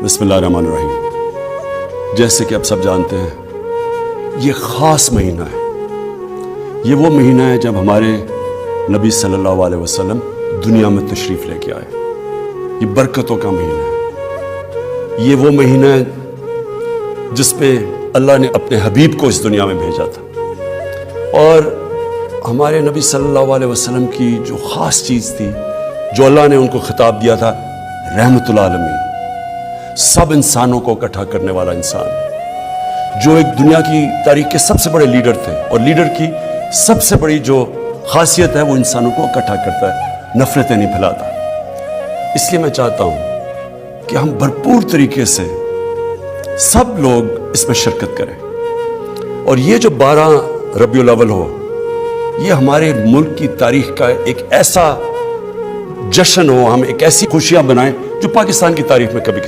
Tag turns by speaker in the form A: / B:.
A: बिस्मिल्लाहिर्रहमानिर्रहीम। जैसे कि आप सब जानते हैं, ये ख़ास महीना है। ये वो महीना है जब हमारे नबी सल्लल्लाहु अलैहि वसल्लम दुनिया में तशरीफ़ लेके आए। ये बरकतों का महीना है। ये वो महीना है जिसमें अल्लाह ने अपने हबीब को इस दुनिया में भेजा था। और हमारे नबी सल्लल्लाहु अलैहि वसल्लम की जो ख़ास चीज़ थी, जो अल्लाह ने उनको खिताब दिया था, रहमतुल आलमीन, सब इंसानों को इकट्ठा करने वाला इंसान, जो एक दुनिया की तारीख के सबसे बड़े लीडर थे। और लीडर की सबसे बड़ी जो खासियत है, वो इंसानों को इकट्ठा करता है, नफरतें नहीं फैलाता। इसलिए मैं चाहता हूँ कि हम भरपूर तरीके से सब लोग इसमें शिरकत करें। और ये जो 12 रबीउल अव्वल हो, ये हमारे मुल्क की तारीख का एक ऐसा जश्न हो, हम एक ऐसी खुशियाँ बनाएं जो पाकिस्तान की तारीख में कभी